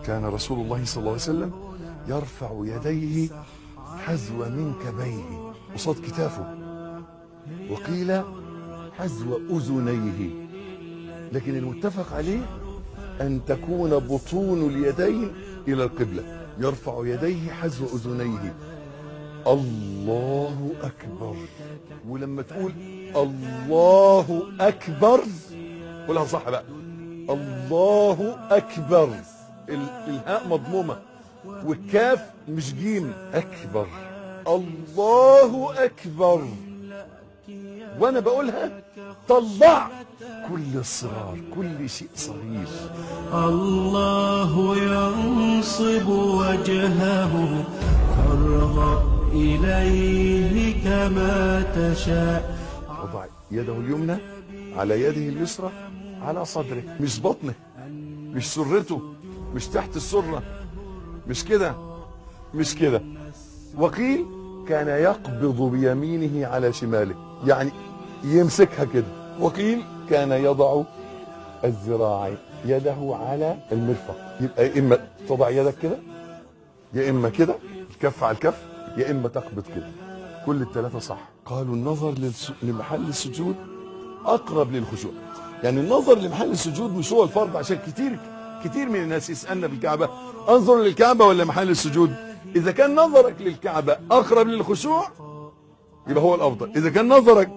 كان رسول الله صلى الله عليه وسلم يرفع يديه حذو منكبيه قصاد كتافه، وقيل حذو أذنيه، لكن المتفق عليه أن تكون بطون اليدين إلى القبلة. يرفع يديه حذو أذنيه. الله أكبر. ولما تقول الله أكبر قولها صح بقى، الله أكبر، الهاء مضمومة والكاف مش جيم. أكبر، الله أكبر. وانا بقولها طلع كل الصغار، كل شيء صغير. الله ينصب وجهه فارغب إليه كما تشاء. وضع يده اليمنى على يده اليسرى على صدره، مش بطنه، مش سرته، مش تحت السرة، مش كده، مش كده. وقيل كان يقبض بيمينه على شماله، يعني يمسكها كده. وقيل كان يضع الذراعين يده على المرفق، يبقى يا اما تضع يدك كده، يا اما كده الكف على الكف، يا اما تقبض كده. كل الثلاثه صح. قالوا النظر لمحل السجود اقرب للخشوع، يعني النظر لمحل السجود مش هو الفرض، عشان كتير من الناس يسالنا بالكعبه انظر للكعبه ولا محل السجود؟ اذا كان نظرك للكعبه اقرب للخشوع يبقى هو الافضل، اذا كان نظرك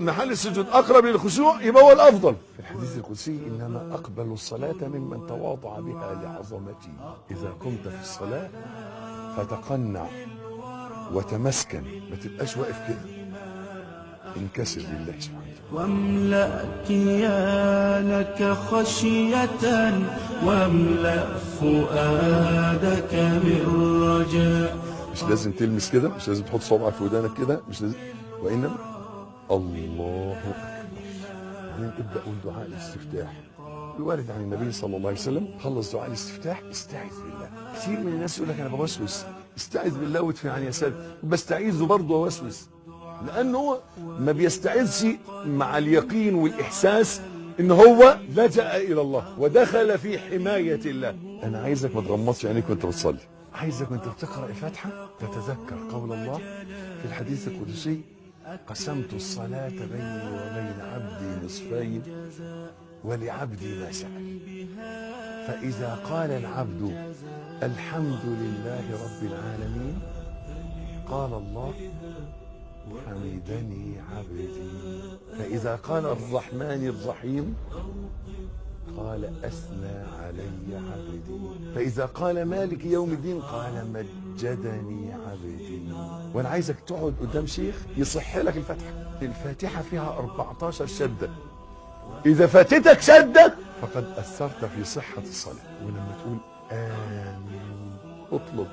لمحل السجود اقرب للخشوع يبقى هو الافضل. في الحديث القدسي انما اقبل الصلاه ممن تواضع بها لعظمتي. اذا قمت في الصلاه فتقنع وتمسكن، ما تبقاش واقف كده، انكسر لله سبحانه وتعالى. واملأ كيانك خشية واملأ فؤادك من رجاء. مش لازم تلمس كده، مش لازم تحط صوابعك في ودانك كده، مش لازم، وانما الله اكبر. بعدين ابدا قول دعاء الاستفتاح الوارد عن النبي صلى الله عليه وسلم. خلص دعاء الاستفتاح استعذ بالله. كثير من الناس يقول لك انا بوسوس، استعذ بالله وادفع عن يسارك، بستعيذه برضه ووسوس، لانه هو ما بيستعذش مع اليقين والاحساس ان هو لجأ الى الله ودخل في حماية الله. انا عايزك ما تغمضش عينيك وانت بتصلي، عايزك وانت بتقرأ الفاتحة تتذكر قول الله في الحديث القدسي: قسمت الصلاة بيني وبين عبدي نصفين ولعبدي ما سأل. فإذا قال العبد الحمد لله رب العالمين قال الله حمدني عبدي. فإذا قال الرحمن الرحيم قال أثنى علي عبدي. فإذا قال مالك يوم الدين قال مجدني عبدي. وأنا عايزك تقعد قدام شيخ يصح لك الفاتحة. الفاتحة فيها 14 شدة، إذا فاتتك شدة فقد أثرت في صحة الصلاة. ولما تقول آمين اطلب،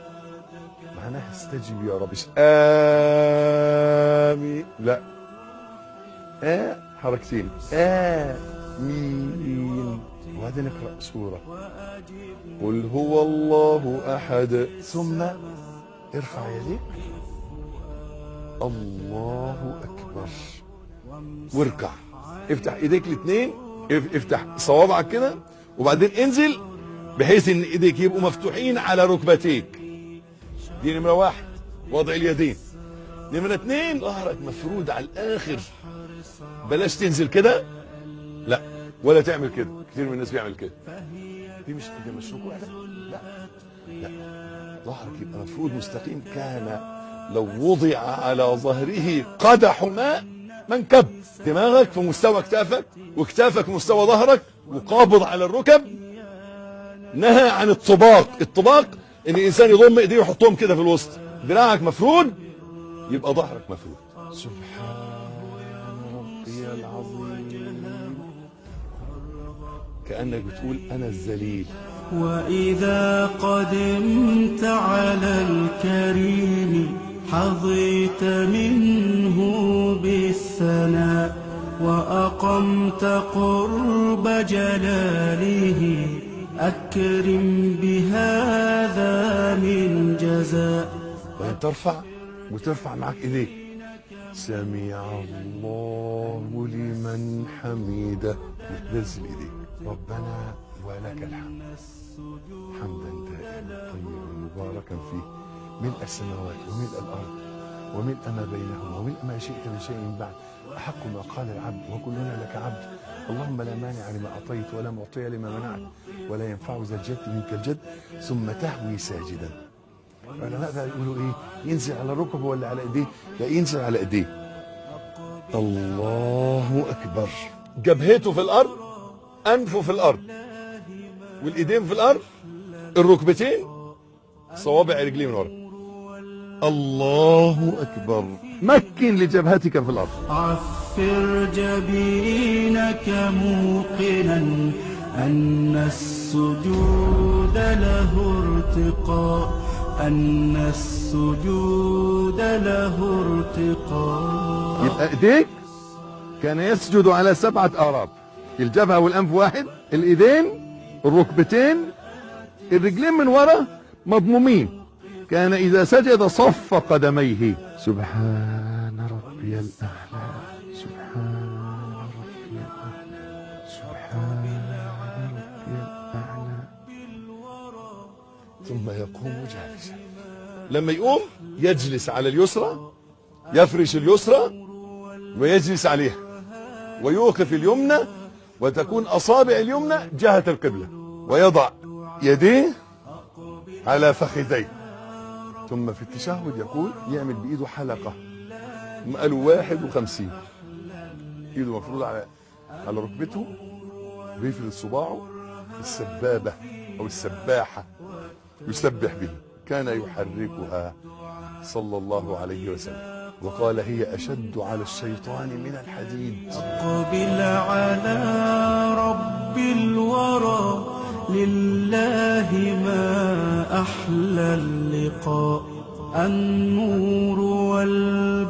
معناها استجب يا رب. آمين لا، حركتين، آمين. وبعدين اقرأ سورة قل هو الله أحد، ثم ارفع يديك الله أكبر واركع. افتح ايديك الاثنين، افتح صوابعك كده، وبعدين انزل بحيث ان ايديك يبقوا مفتوحين على ركبتيك. دي نمرة واحد، وضع اليدين. نمرة اتنين، ظهرك مفرود على الاخر، بلاش تنزل كده، لا ولا تعمل كده. كتير من الناس بيعمل كده، دي مش ركوع ده، لا، ظهرك يبقى مفرود مستقيم. كان لو وضع على ظهره قدح ماء منكب. دماغك في مستوى كتافك وكتافك في مستوى ظهرك وقابض على الركب. نهى عن الطباق. الطباق ان الانسان يضم ايديه ويحطهم كده في الوسط. دراعك مفرود يبقى ظهرك مفرود. سبحان ربي العظيم، كأنك بتقول انا الذليل. وإذا قدمت على الكريم حظيت منه بالثناء وأقمت قرب جلاله أكرم بهذا من جزاء. وأن ترفع وترفع معك إيديك، سمع الله لمن حمده، وتنزل إيديك، ربنا ولك الحمد حمدا دائما طيبا مباركا فيه ملء السماوات وملء الأرض وملء ما بينهما وملء ما شئت من شيء بعد أحق ما قال العبد وكلنا لك عبد اللهم لا مانع لما أعطيت ولا معطي لما منعت ولا ينفع ذا الجد منك الجد ثم تهوي ساجدا. العلماء بقى يقولوا ايه؟ ينزل على ركبه ولا على ايديه؟ لا ينزل على ايديه. الله اكبر. جبهته في الارض، انفه في الارض، والايدين في الارض، الركبتين، صوابع رجليه من ورا. الله اكبر. مكن لجبهتك في الارض. عفر جبينك موقنا أن السجود له ارتقاء أن السجود له ارتقاء. يبقى ايديك كان يسجد على 7 أعراب، الجبهة والأنف واحد، الإيدين، الركبتين، الرجلين من ورا مضمومين. كان إذا سجد صف قدميه. سبحان ربي الأعلى سبحان ربي الأعلى سبحان ربي الأعلى. ثم يقوم جالسا. لما يقوم يجلس على اليسرى، يفرش اليسرى ويجلس عليها ويوقف اليمنى وتكون أصابع اليمنى جهة القبلة ويضع يديه على فخذيه. ثم في التشهد يقول يعمل بإيده حلقة، قالوا 51 إيده مفروض على ركبته ويفرد صباعه السبابة أو السباحة يسبح به. كان يحركها صلى الله عليه وسلم وقال هي أشد على الشيطان من الحديد. أقبل على رب الورى لله ما أحلى اللقاء. النور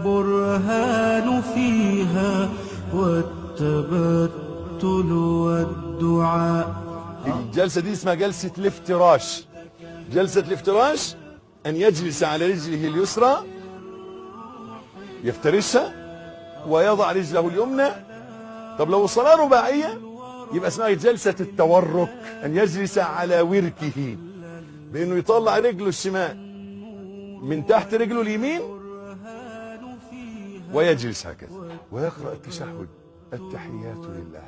والبرهان فيها والتبتل والدعاء. الجلسة دي اسمها جلسة الافتراش. جلسة الافتراش أن يجلس على رجله اليسرى يفترشها ويضع رجله اليمنى. طب لو الصلاة رباعية يبقى اسمها جلسة التورك، أن يجلس على وركه بأنه يطلع رجله الشمال من تحت رجله اليمين ويجلس هكذا ويقرأ التشهد التحيات لله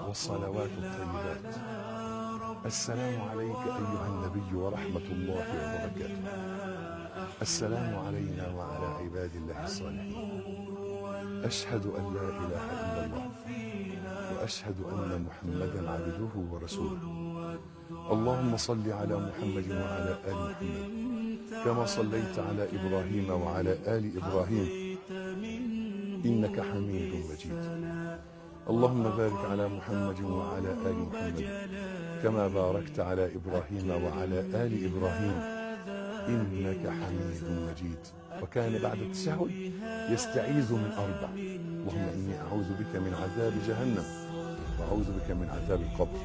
والصلوات الطيبات. السلام عليك أيها النبي ورحمة الله وبركاته. السلام علينا وعلى عباد الله الصالحين. أشهد أن لا إله إلا الله وأشهد أن محمدا عبده ورسوله. اللهم صل على محمد وعلى آل محمد كما صليت على إبراهيم وعلى آل إبراهيم إنك حميد مجيد. اللهم بارك على محمد وعلى آل محمد كما باركت على إبراهيم وعلى آل إبراهيم إنك حميد مجيد. وكان بعد التشهد يستعيذ من 4. اللهم إني أعوذ بك من عذاب جهنم وأعوذ بك من عذاب القبر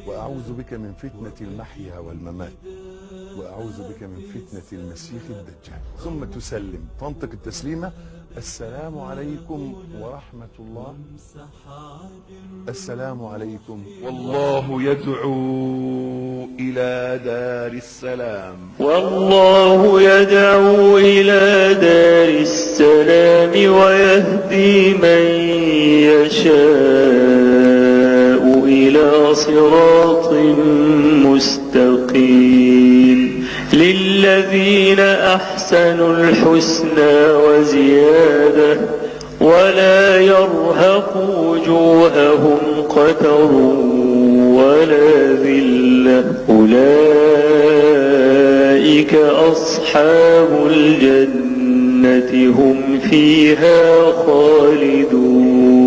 وأعوذ بك من فتنة المحيا والممات وأعوذ بك من فتنة المسيح الدجال. ثم تسلم، تنطق التسليمة السلام عليكم ورحمة الله. السلام عليكم والله يدعو إلى دار السلام. والله يدعو إلى دار السلام ويهدي من يشاء إلى صراط مستقيم. للذين أحسنوا الحسنى وزيادة ولا يرهق وجوههم قتر ولا ذلة أولئك أصحاب الجنة هم فيها خالدون.